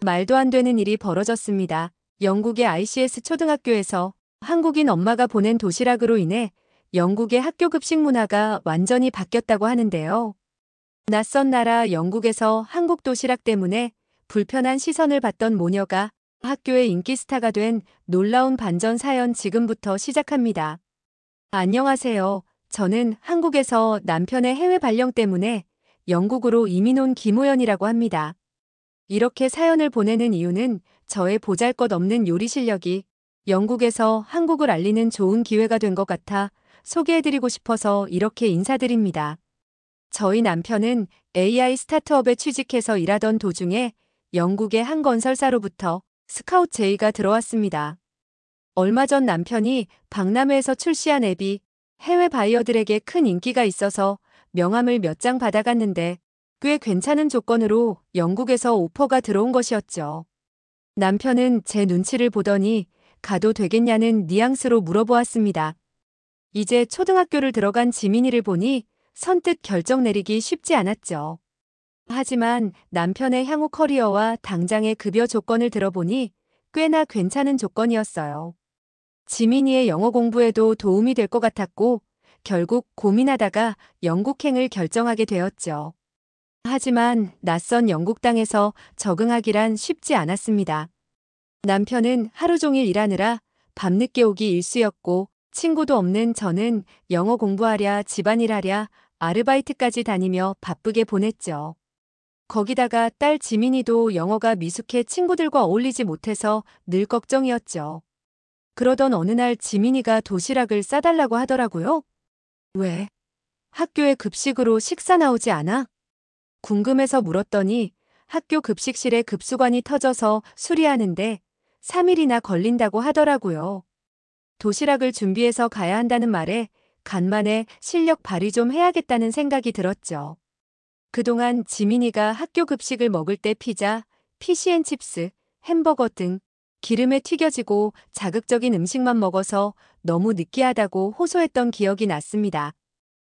말도 안 되는 일이 벌어졌습니다. 영국의 ICS 초등학교에서 한국인 엄마가 보낸 도시락으로 인해 영국의 학교 급식 문화가 완전히 바뀌었다고 하는데요. 낯선 나라 영국에서 한국 도시락 때문에 불편한 시선을 받던 모녀가 학교의 인기 스타가 된 놀라운 반전 사연 지금부터 시작합니다. 안녕하세요. 저는 한국에서 남편의 해외 발령 때문에 영국으로 이민 온 김호연이라고 합니다. 이렇게 사연을 보내는 이유는 저의 보잘것없는 요리 실력이 영국에서 한국을 알리는 좋은 기회가 된 것 같아 소개해드리고 싶어서 이렇게 인사드립니다. 저희 남편은 AI 스타트업에 취직해서 일하던 도중에 영국의 한 건설사로부터 스카우트 제의가 들어왔습니다. 얼마 전 남편이 박람회에서 출시한 앱이 해외 바이어들에게 큰 인기가 있어서 명함을 몇 장 받아갔는데 꽤 괜찮은 조건으로 영국에서 오퍼가 들어온 것이었죠. 남편은 제 눈치를 보더니 가도 되겠냐는 뉘앙스로 물어보았습니다. 이제 초등학교를 들어간 지민이를 보니 선뜻 결정 내리기 쉽지 않았죠. 하지만 남편의 향후 커리어와 당장의 급여 조건을 들어보니 꽤나 괜찮은 조건이었어요. 지민이의 영어 공부에도 도움이 될 것 같았고 결국 고민하다가 영국행을 결정하게 되었죠. 하지만 낯선 영국 땅에서 적응하기란 쉽지 않았습니다. 남편은 하루 종일 일하느라 밤늦게 오기 일쑤였고 친구도 없는 저는 영어 공부하랴 집안일하랴 아르바이트까지 다니며 바쁘게 보냈죠. 거기다가 딸 지민이도 영어가 미숙해 친구들과 어울리지 못해서 늘 걱정이었죠. 그러던 어느 날 지민이가 도시락을 싸달라고 하더라고요. 왜? 학교에 급식으로 식사 나오지 않아? 궁금해서 물었더니 학교 급식실에 급수관이 터져서 수리하는데 3일이나 걸린다고 하더라고요. 도시락을 준비해서 가야 한다는 말에 간만에 실력 발휘 좀 해야겠다는 생각이 들었죠. 그동안 지민이가 학교 급식을 먹을 때 피자, 피시앤칩스, 햄버거 등 기름에 튀겨지고 자극적인 음식만 먹어서 너무 느끼하다고 호소했던 기억이 났습니다.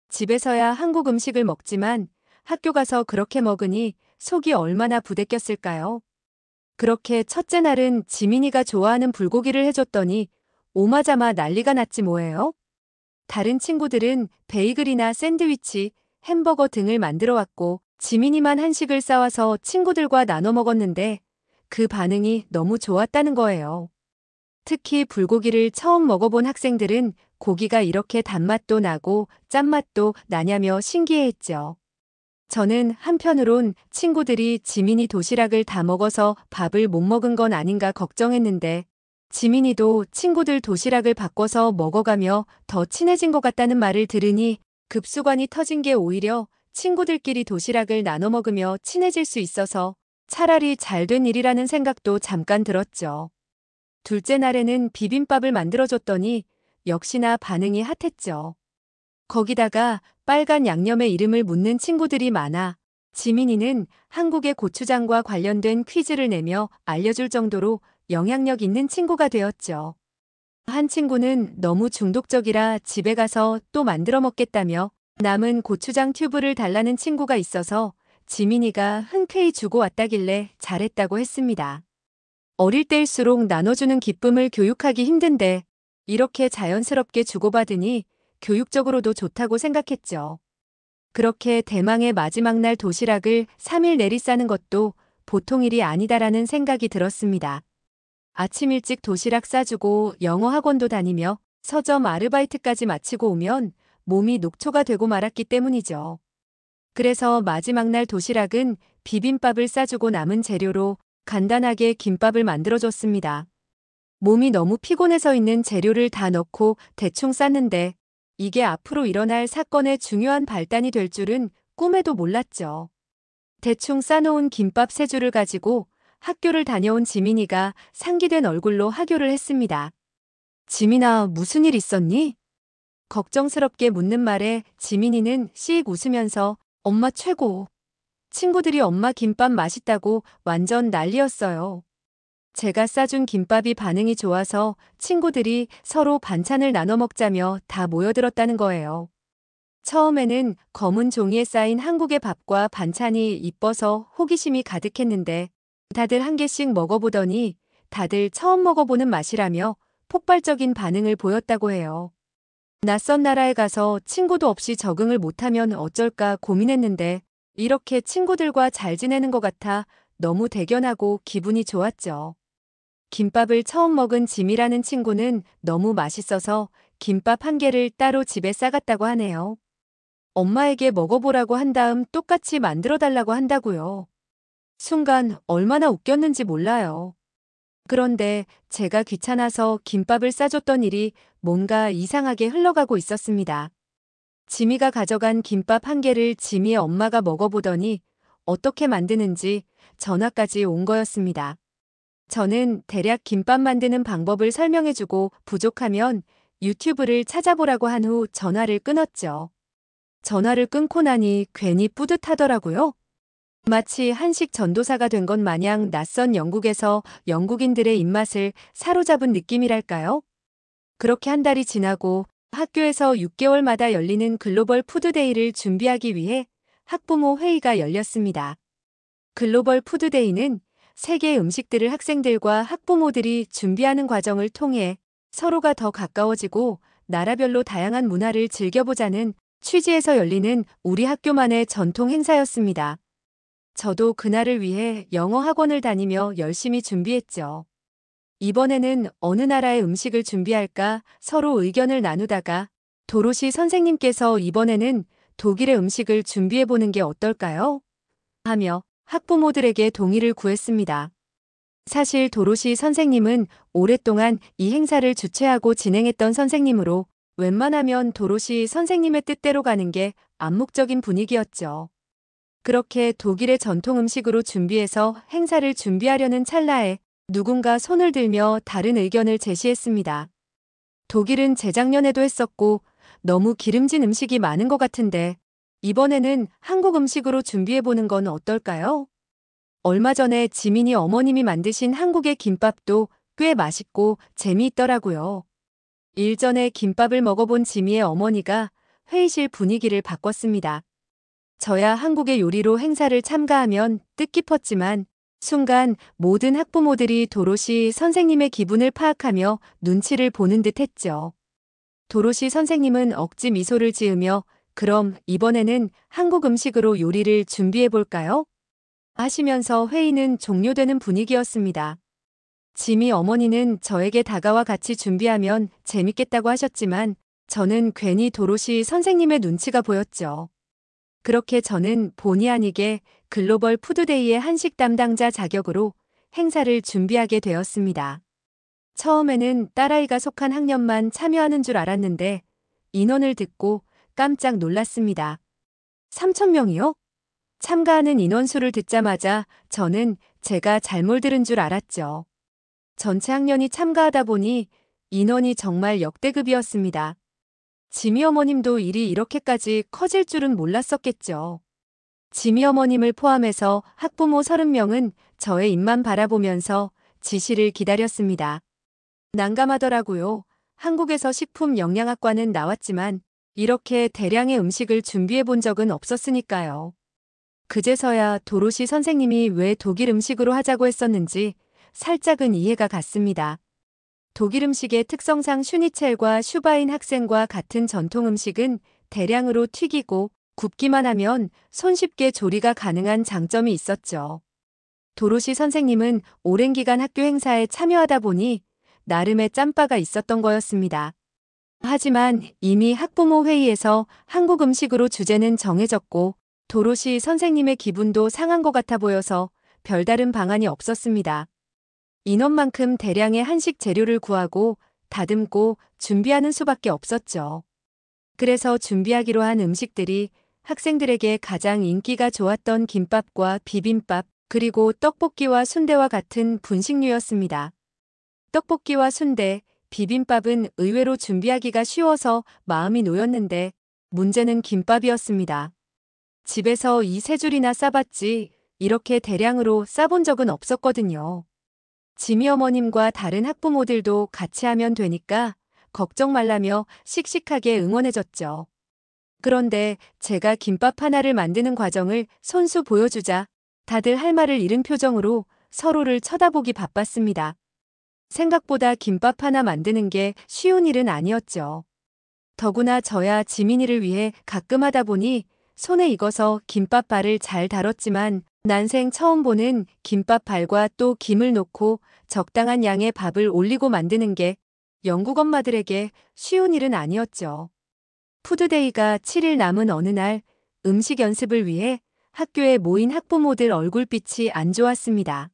집에서야 한국 음식을 먹지만 학교 가서 그렇게 먹으니 속이 얼마나 부대꼈을까요? 그렇게 첫째 날은 지민이가 좋아하는 불고기를 해줬더니 오마자마 난리가 났지 뭐예요? 다른 친구들은 베이글이나 샌드위치, 햄버거 등을 만들어 왔고 지민이만 한식을 싸와서 친구들과 나눠 먹었는데 그 반응이 너무 좋았다는 거예요. 특히 불고기를 처음 먹어본 학생들은 고기가 이렇게 단맛도 나고 짠맛도 나냐며 신기해했죠. 저는 한편으론 친구들이 지민이 도시락을 다 먹어서 밥을 못 먹은 건 아닌가 걱정했는데 지민이도 친구들 도시락을 바꿔서 먹어가며 더 친해진 것 같다는 말을 들으니 급수관이 터진 게 오히려 친구들끼리 도시락을 나눠 먹으며 친해질 수 있어서 차라리 잘된 일이라는 생각도 잠깐 들었죠. 둘째 날에는 비빔밥을 만들어줬더니 역시나 반응이 핫했죠. 거기다가 빨간 양념의 이름을 묻는 친구들이 많아 지민이는 한국의 고추장과 관련된 퀴즈를 내며 알려줄 정도로 영향력 있는 친구가 되었죠. 한 친구는 너무 중독적이라 집에 가서 또 만들어 먹겠다며 남은 고추장 튜브를 달라는 친구가 있어서 지민이가 흔쾌히 주고 왔다길래 잘했다고 했습니다. 어릴 때일수록 나눠주는 기쁨을 교육하기 힘든데 이렇게 자연스럽게 주고받으니 교육적으로도 좋다고 생각했죠. 그렇게 대망의 마지막 날 도시락을 3일 내리 싸는 것도 보통 일이 아니다라는 생각이 들었습니다. 아침 일찍 도시락 싸주고 영어 학원도 다니며 서점 아르바이트까지 마치고 오면 몸이 녹초가 되고 말았기 때문이죠. 그래서 마지막 날 도시락은 비빔밥을 싸주고 남은 재료로 간단하게 김밥을 만들어줬습니다. 몸이 너무 피곤해서 있는 재료를 다 넣고 대충 쌌는데 이게 앞으로 일어날 사건의 중요한 발단이 될 줄은 꿈에도 몰랐죠. 대충 싸놓은 김밥 3줄을 가지고 학교를 다녀온 지민이가 상기된 얼굴로 하교를 했습니다. 지민아, 무슨 일 있었니? 걱정스럽게 묻는 말에 지민이는 씩 웃으면서 엄마 최고. 친구들이 엄마 김밥 맛있다고 완전 난리였어요. 제가 싸준 김밥이 반응이 좋아서 친구들이 서로 반찬을 나눠 먹자며 다 모여들었다는 거예요. 처음에는 검은 종이에 쌓인 한국의 밥과 반찬이 이뻐서 호기심이 가득했는데 다들 한 개씩 먹어보더니 다들 처음 먹어보는 맛이라며 폭발적인 반응을 보였다고 해요. 낯선 나라에 가서 친구도 없이 적응을 못하면 어쩔까 고민했는데 이렇게 친구들과 잘 지내는 것 같아 너무 대견하고 기분이 좋았죠. 김밥을 처음 먹은 짐이라는 친구는 너무 맛있어서 김밥 한 개를 따로 집에 싸갔다고 하네요. 엄마에게 먹어보라고 한 다음 똑같이 만들어 달라고 한다고요. 순간 얼마나 웃겼는지 몰라요. 그런데 제가 귀찮아서 김밥을 싸줬던 일이 뭔가 이상하게 흘러가고 있었습니다. 지미가 가져간 김밥 한 개를 지미의 엄마가 먹어보더니 어떻게 만드는지 전화까지 온 거였습니다. 저는 대략 김밥 만드는 방법을 설명해주고 부족하면 유튜브를 찾아보라고 한 후 전화를 끊었죠. 전화를 끊고 나니 괜히 뿌듯하더라고요. 마치 한식 전도사가 된 것 마냥 낯선 영국에서 영국인들의 입맛을 사로잡은 느낌이랄까요? 그렇게 한 달이 지나고 학교에서 6개월마다 열리는 글로벌 푸드데이를 준비하기 위해 학부모 회의가 열렸습니다. 글로벌 푸드데이는 세계 음식들을 학생들과 학부모들이 준비하는 과정을 통해 서로가 더 가까워지고 나라별로 다양한 문화를 즐겨보자는 취지에서 열리는 우리 학교만의 전통 행사였습니다. 저도 그날을 위해 영어 학원을 다니며 열심히 준비했죠. 이번에는 어느 나라의 음식을 준비할까 서로 의견을 나누다가 도로시 선생님께서 이번에는 독일의 음식을 준비해보는 게 어떨까요? 하며 학부모들에게 동의를 구했습니다. 사실 도로시 선생님은 오랫동안 이 행사를 주최하고 진행했던 선생님으로 웬만하면 도로시 선생님의 뜻대로 가는 게 암묵적인 분위기였죠. 그렇게 독일의 전통 음식으로 준비해서 행사를 준비하려는 찰나에 누군가 손을 들며 다른 의견을 제시했습니다. 독일은 재작년에도 했었고 너무 기름진 음식이 많은 것 같은데 이번에는 한국 음식으로 준비해보는 건 어떨까요? 얼마 전에 지민이 어머님이 만드신 한국의 김밥도 꽤 맛있고 재미있더라고요. 일전에 김밥을 먹어본 지미의 어머니가 회의실 분위기를 바꿨습니다. 저야 한국의 요리로 행사를 참가하면 뜻깊었지만 순간 모든 학부모들이 도로시 선생님의 기분을 파악하며 눈치를 보는 듯 했죠. 도로시 선생님은 억지 미소를 지으며 그럼 이번에는 한국 음식으로 요리를 준비해 볼까요? 하시면서 회의는 종료되는 분위기였습니다. 지미 어머니는 저에게 다가와 같이 준비하면 재밌겠다고 하셨지만 저는 괜히 도로시 선생님의 눈치가 보였죠. 그렇게 저는 본의 아니게 글로벌 푸드데이의 한식 담당자 자격으로 행사를 준비하게 되었습니다. 처음에는 딸아이가 속한 학년만 참여하는 줄 알았는데 인원을 듣고 깜짝 놀랐습니다. 3,000명이요? 참가하는 인원수를 듣자마자 저는 제가 잘못 들은 줄 알았죠. 전체 학년이 참가하다 보니 인원이 정말 역대급이었습니다. 지미 어머님도 일이 이렇게까지 커질 줄은 몰랐었겠죠. 지미 어머님을 포함해서 학부모 30명은 저의 입만 바라보면서 지시를 기다렸습니다. 난감하더라고요. 한국에서 식품영양학과는 나왔지만 이렇게 대량의 음식을 준비해 본 적은 없었으니까요. 그제서야 도로시 선생님이 왜 독일 음식으로 하자고 했었는지 살짝은 이해가 갔습니다. 독일 음식의 특성상 슈니첼과 슈바인 학생과 같은 전통 음식은 대량으로 튀기고 굽기만 하면 손쉽게 조리가 가능한 장점이 있었죠. 도로시 선생님은 오랜 기간 학교 행사에 참여하다 보니 나름의 짬바가 있었던 거였습니다. 하지만 이미 학부모 회의에서 한국 음식으로 주제는 정해졌고 도로시 선생님의 기분도 상한 것 같아 보여서 별다른 방안이 없었습니다. 인원만큼 대량의 한식 재료를 구하고 다듬고 준비하는 수밖에 없었죠. 그래서 준비하기로 한 음식들이 학생들에게 가장 인기가 좋았던 김밥과 비빔밥, 그리고 떡볶이와 순대와 같은 분식류였습니다. 떡볶이와 순대, 비빔밥은 의외로 준비하기가 쉬워서 마음이 놓였는데 문제는 김밥이었습니다. 집에서 이 세 줄이나 싸봤지 이렇게 대량으로 싸본 적은 없었거든요. 지미 어머님과 다른 학부모들도 같이 하면 되니까 걱정 말라며 씩씩하게 응원해줬죠. 그런데 제가 김밥 하나를 만드는 과정을 손수 보여주자 다들 할 말을 잃은 표정으로 서로를 쳐다보기 바빴습니다. 생각보다 김밥 하나 만드는 게 쉬운 일은 아니었죠. 더구나 저야 지민이를 위해 가끔 하다 보니 손에 익어서 김밥발을 잘 다뤘지만 난생 처음 보는 김밥발과 또 김을 놓고 적당한 양의 밥을 올리고 만드는 게 영국 엄마들에게 쉬운 일은 아니었죠. 푸드데이가 7일 남은 어느 날 음식 연습을 위해 학교에 모인 학부모들 얼굴빛이 안 좋았습니다.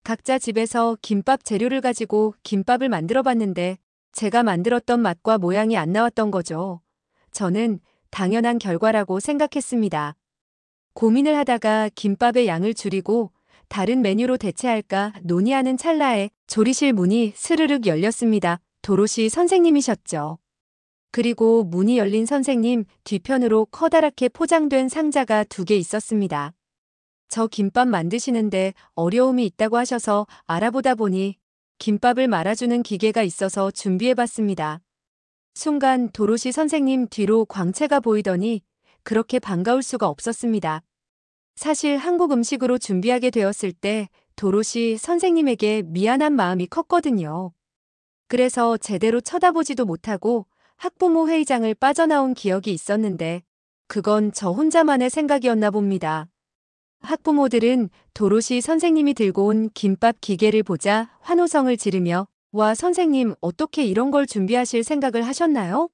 각자 집에서 김밥 재료를 가지고 김밥을 만들어 봤는데 제가 만들었던 맛과 모양이 안 나왔던 거죠. 저는 당연한 결과라고 생각했습니다. 고민을 하다가 김밥의 양을 줄이고 다른 메뉴로 대체할까 논의하는 찰나에 조리실 문이 스르륵 열렸습니다. 도로시 선생님이셨죠. 그리고 문이 열린 선생님 뒤편으로 커다랗게 포장된 상자가 2개 있었습니다. 저 김밥 만드시는데 어려움이 있다고 하셔서 알아보다 보니 김밥을 말아주는 기계가 있어서 준비해봤습니다. 순간 도로시 선생님 뒤로 광채가 보이더니 그렇게 반가울 수가 없었습니다. 사실 한국 음식으로 준비하게 되었을 때 도로시 선생님에게 미안한 마음이 컸거든요. 그래서 제대로 쳐다보지도 못하고 학부모 회의장을 빠져나온 기억이 있었는데 그건 저 혼자만의 생각이었나 봅니다. 학부모들은 도로시 선생님이 들고 온 김밥 기계를 보자 환호성을 지르며 와 선생님 어떻게 이런 걸 준비하실 생각을 하셨나요?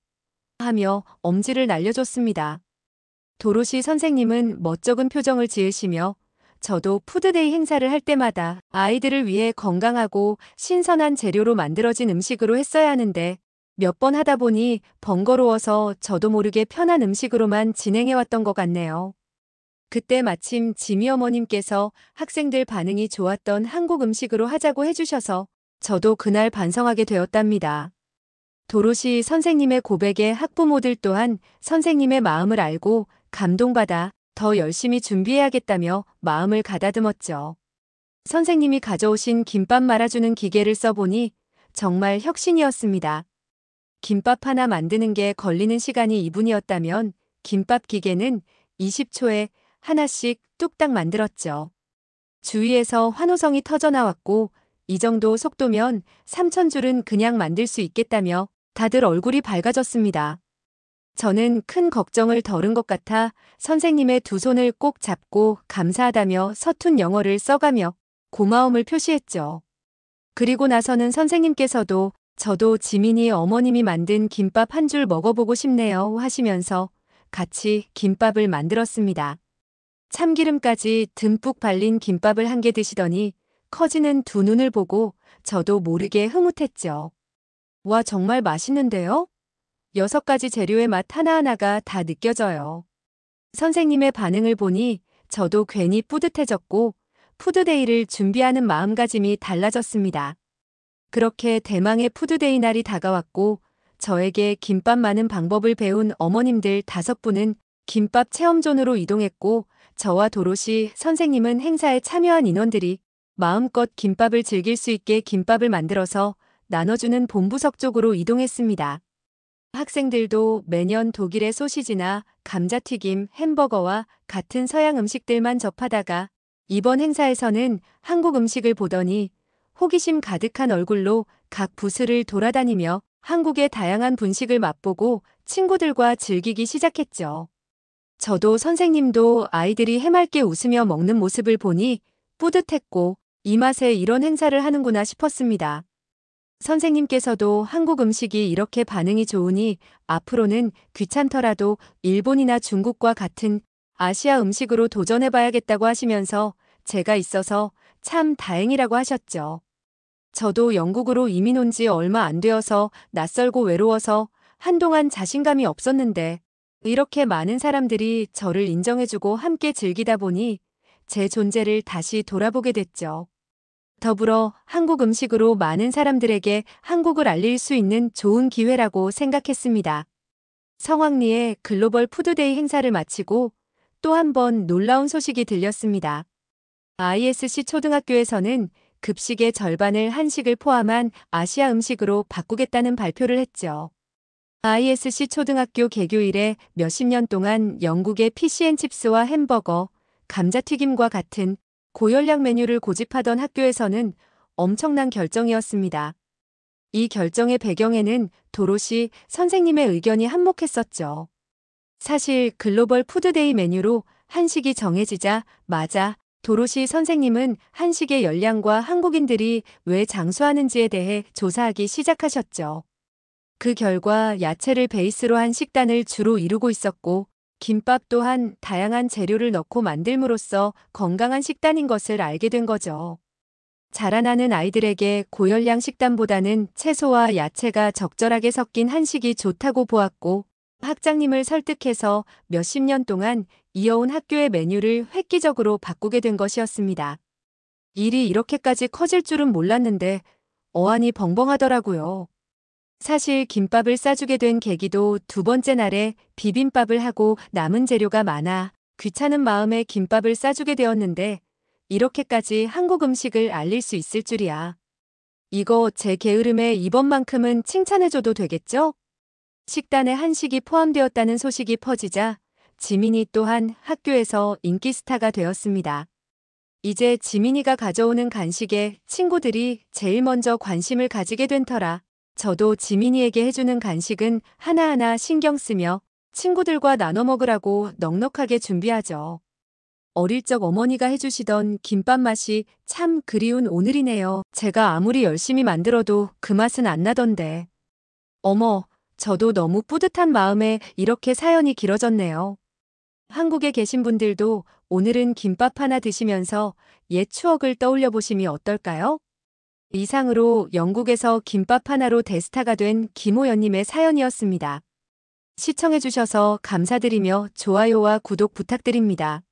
하며 엄지를 날려줬습니다. 도로시 선생님은 멋쩍은 표정을 지으시며 저도 푸드데이 행사를 할 때마다 아이들을 위해 건강하고 신선한 재료로 만들어진 음식으로 했어야 하는데 몇 번 하다 보니 번거로워서 저도 모르게 편한 음식으로만 진행해왔던 것 같네요. 그때 마침 지미 어머님께서 학생들 반응이 좋았던 한국 음식으로 하자고 해주셔서 저도 그날 반성하게 되었답니다. 도로시 선생님의 고백에 학부모들 또한 선생님의 마음을 알고 감동받아 더 열심히 준비해야겠다며 마음을 가다듬었죠. 선생님이 가져오신 김밥 말아주는 기계를 써보니 정말 혁신이었습니다. 김밥 하나 만드는 게 걸리는 시간이 2분이었다면 김밥 기계는 20초에 하나씩 뚝딱 만들었죠. 주위에서 환호성이 터져나왔고 이 정도 속도면 3,000줄은 그냥 만들 수 있겠다며 다들 얼굴이 밝아졌습니다. 저는 큰 걱정을 덜은 것 같아 선생님의 2 손을 꼭 잡고 감사하다며 서툰 영어를 써가며 고마움을 표시했죠. 그리고 나서는 선생님께서도 저도 지민이 어머님이 만든 김밥 한 줄 먹어보고 싶네요 하시면서 같이 김밥을 만들었습니다. 참기름까지 듬뿍 발린 김밥을 한 개 드시더니 커지는 2 눈을 보고 저도 모르게 흐뭇했죠. 와 정말 맛있는데요? 6가지 재료의 맛 하나하나가 다 느껴져요. 선생님의 반응을 보니 저도 괜히 뿌듯해졌고 푸드데이를 준비하는 마음가짐이 달라졌습니다. 그렇게 대망의 푸드데이 날이 다가왔고 저에게 김밥 마는 방법을 배운 어머님들 5분은 김밥 체험존으로 이동했고 저와 도로시 선생님은 행사에 참여한 인원들이 마음껏 김밥을 즐길 수 있게 김밥을 만들어서 나눠주는 본부석 쪽으로 이동했습니다. 학생들도 매년 독일의 소시지나 감자튀김, 햄버거와 같은 서양 음식들만 접하다가 이번 행사에서는 한국 음식을 보더니 호기심 가득한 얼굴로 각 부스를 돌아다니며 한국의 다양한 분식을 맛보고 친구들과 즐기기 시작했죠. 저도 선생님도 아이들이 해맑게 웃으며 먹는 모습을 보니 뿌듯했고 이 맛에 이런 행사를 하는구나 싶었습니다. 선생님께서도 한국 음식이 이렇게 반응이 좋으니 앞으로는 귀찮더라도 일본이나 중국과 같은 아시아 음식으로 도전해봐야겠다고 하시면서 제가 있어서 참 다행이라고 하셨죠. 저도 영국으로 이민 온 지 얼마 안 되어서 낯설고 외로워서 한동안 자신감이 없었는데 이렇게 많은 사람들이 저를 인정해주고 함께 즐기다 보니 제 존재를 다시 돌아보게 됐죠. 더불어 한국 음식으로 많은 사람들에게 한국을 알릴 수 있는 좋은 기회라고 생각했습니다. 성황리에 글로벌 푸드데이 행사를 마치고 또 한 번 놀라운 소식이 들렸습니다. ISC 초등학교에서는 급식의 절반을 한식을 포함한 아시아 음식으로 바꾸겠다는 발표를 했죠. ISC 초등학교 개교 이래 몇십 년 동안 영국의 피시앤칩스와 햄버거, 감자튀김과 같은 고열량 메뉴를 고집하던 학교에서는 엄청난 결정이었습니다. 이 결정의 배경에는 도로시 선생님의 의견이 한몫했었죠. 사실 글로벌 푸드데이 메뉴로 한식이 정해지자 맞아 도로시 선생님은 한식의 열량과 한국인들이 왜 장수하는지에 대해 조사하기 시작하셨죠. 그 결과 야채를 베이스로 한 식단을 주로 이루고 있었고, 김밥 또한 다양한 재료를 넣고 만들므로써 건강한 식단인 것을 알게 된 거죠. 자라나는 아이들에게 고열량 식단보다는 채소와 야채가 적절하게 섞인 한식이 좋다고 보았고, 학장님을 설득해서 몇십 년 동안 이어온 학교의 메뉴를 획기적으로 바꾸게 된 것이었습니다. 일이 이렇게까지 커질 줄은 몰랐는데 어안이 벙벙하더라고요. 사실 김밥을 싸주게 된 계기도 두 번째 날에 비빔밥을 하고 남은 재료가 많아 귀찮은 마음에 김밥을 싸주게 되었는데 이렇게까지 한국 음식을 알릴 수 있을 줄이야. 이거 제 게으름에 이번만큼은 칭찬해줘도 되겠죠? 식단에 한식이 포함되었다는 소식이 퍼지자 지민이 또한 학교에서 인기 스타가 되었습니다. 이제 지민이가 가져오는 간식에 친구들이 제일 먼저 관심을 가지게 된 터라 저도 지민이에게 해주는 간식은 하나하나 신경 쓰며 친구들과 나눠 먹으라고 넉넉하게 준비하죠. 어릴 적 어머니가 해주시던 김밥 맛이 참 그리운 오늘이네요. 제가 아무리 열심히 만들어도 그 맛은 안 나던데. 어머, 저도 너무 뿌듯한 마음에 이렇게 사연이 길어졌네요. 한국에 계신 분들도 오늘은 김밥 하나 드시면서 옛 추억을 떠올려 보심이 어떨까요? 이상으로 영국에서 김밥 하나로 대스타가 된 김호연님의 사연이었습니다. 시청해주셔서 감사드리며 좋아요와 구독 부탁드립니다.